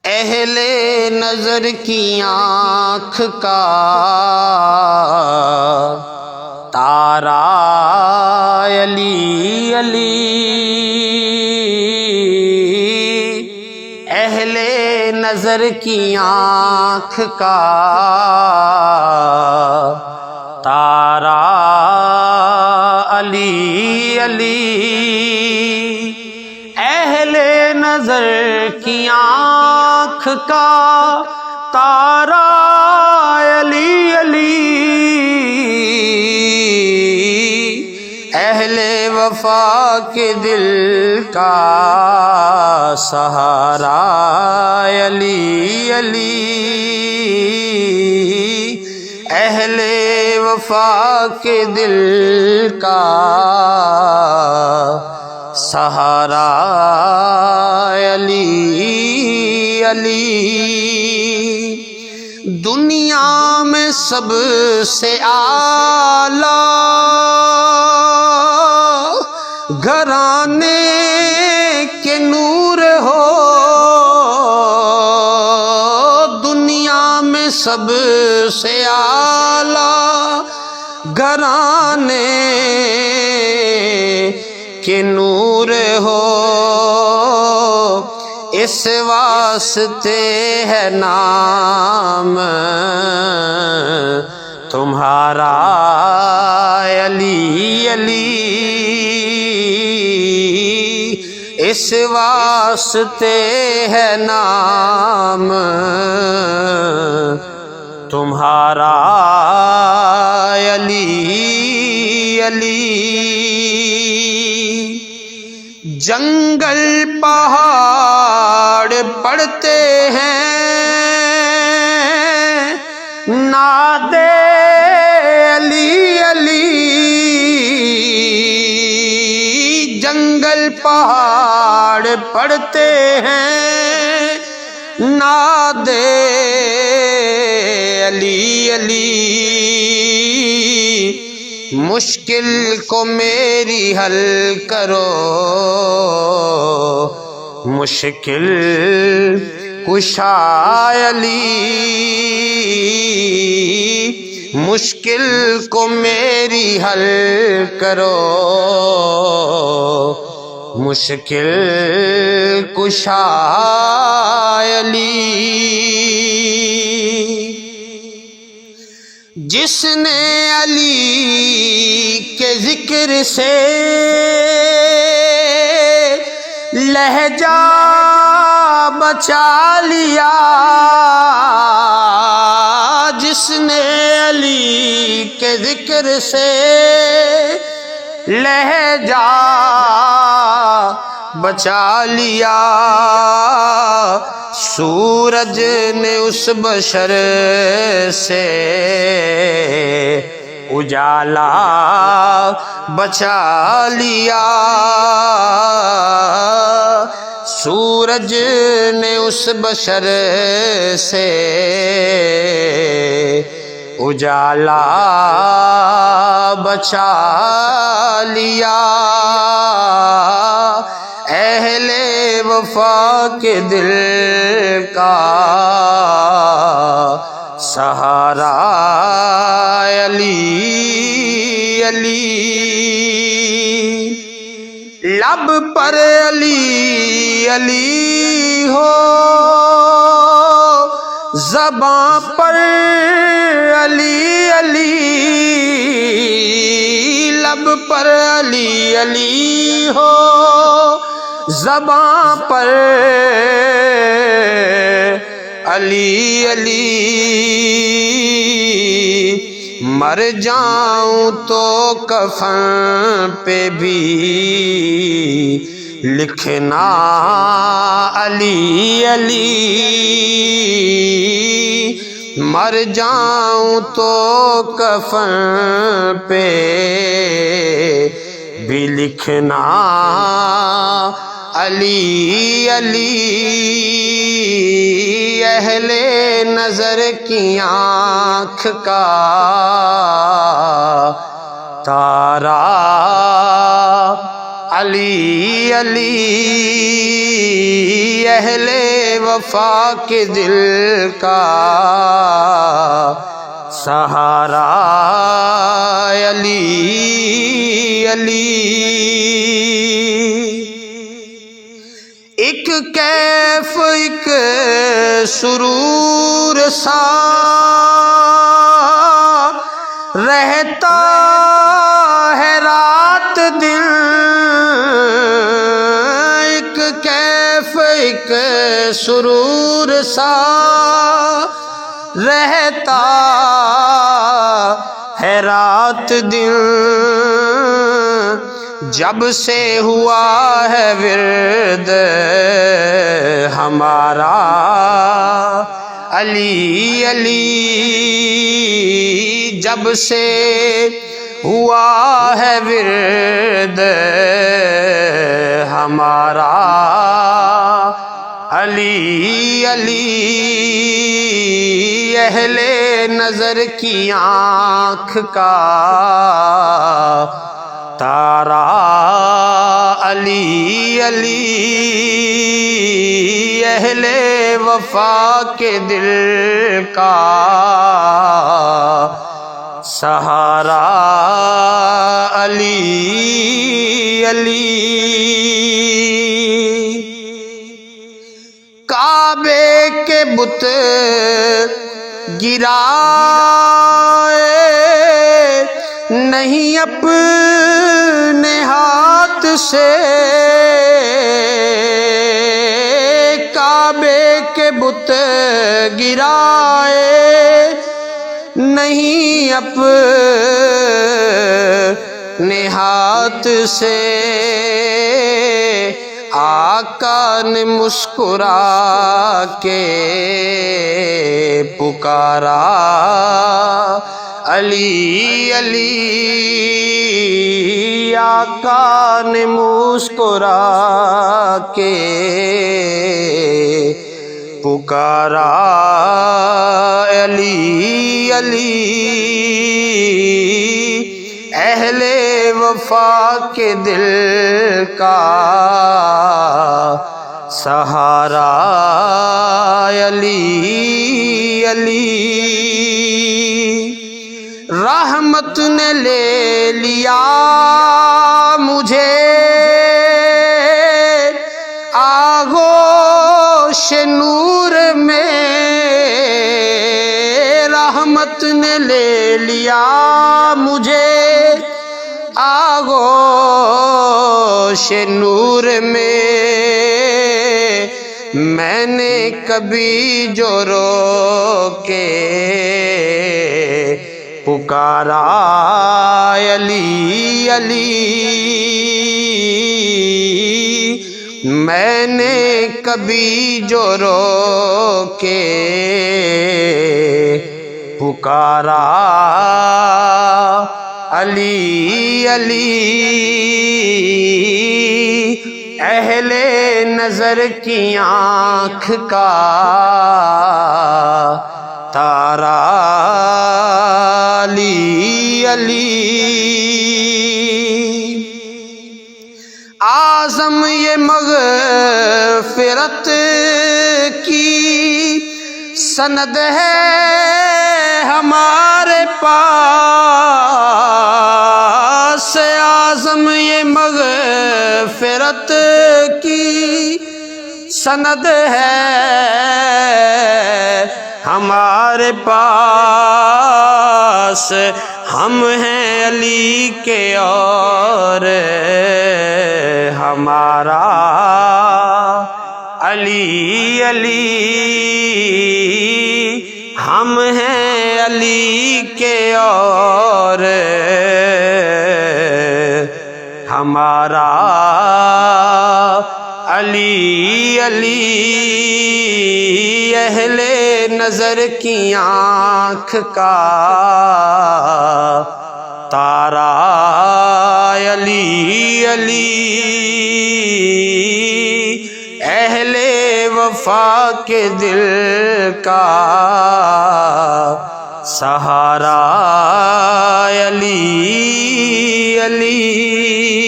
اہل نظر کی آنکھ کا تارا علی علی، اہل نظر کی آنکھ کا تارا علی علی، اہل نظر کی آنکھ کا تارا علی علی، اہل وفا کے دل کا سہارا علی علی، اہل وفا کے دل کا سہارا علی علی، دنیا میں سب سے اعلیٰ گھرانے کے نور ہو، دنیا میں سب سے اعلیٰ گھرانے کے نور ہو، اس واسطے ہے نام تمہارا علی علی، اس واسطے ہے نام تمہارا علی علی، جنگل پہاڑ پڑتے ہیں ناد علی علی، جنگل پہاڑ پڑتے ہیں ناد علی علی، مشکل کو میری حل کرو، مشکل کشا علی، مشکل کو میری حل کرو، مشکل کشا علی، جس نے علی کے ذکر سے لہجہ بچا لیا، جس نے علی کے ذکر سے لہجہ بچا لیا، سورج نے اس بشر سے اجالا بچا لیا، سورج نے اس بشر سے اجالا بچا لیا، اہل وفا کے دل کا سہارا علی علی، لب پر علی علی ہو، زباں پر علی علی، لب پر علی علی ہو، زباں پر علی علی، مر جاؤں تو کفن پہ بھی لکھنا علی علی، مر جاؤں تو کفن پہ بھی لکھنا علی علی، اہل نظر کی آنکھ کا تارا علی علی، اہل وفا کے دل کا سہارا علی علی۔ ایک کیف ایک سرور سا رہتا ہے رات دن، ایک کیف ایک سرور سا رہتا ہے رات دن، جب سے ہوا ہے ورد ہمارا علی علی، جب سے ہوا ہے ورد ہمارا علی علی۔ اہل نظر کی آنکھ کا تارا علی علی، اہل وفا کے دل کا سہارا علی علی۔ کعبے کے بت گرائے نہیں اپنے ہاتھ سے، کعبے کے بت گرائے نہیں اپنے ہاتھ سے، آقا نے مسکرا کے پکارا علی علی، آقا نے مسکرا کے پکارا علی علی۔ اہل وفا کے دل کا سہارا علی علی۔ رحمت نے لے لیا مجھے آغوش نور میں، رحمت نے لے لیا مجھے آغوش نور میں، میں نے کبھی جو رو کے پکارا علی علی، میں نے کبھی جو رو کے پکارا علی علی۔ اہل نظر کی آنکھ کا تارا علی علی۔ اعظم یہ مغفرت کی سند ہے ہمارے پاس، اعظم یہ مغفرت کی سند ہے ہمارے پاس، ہم ہیں علی کے اور ہمارا علی علی، ہم ہیں علی کے اور ہمارا علی علی۔ اہل نظر کی آنکھ کا تارا علی علی، اہل وفا کے دل کا سہارا علی علی۔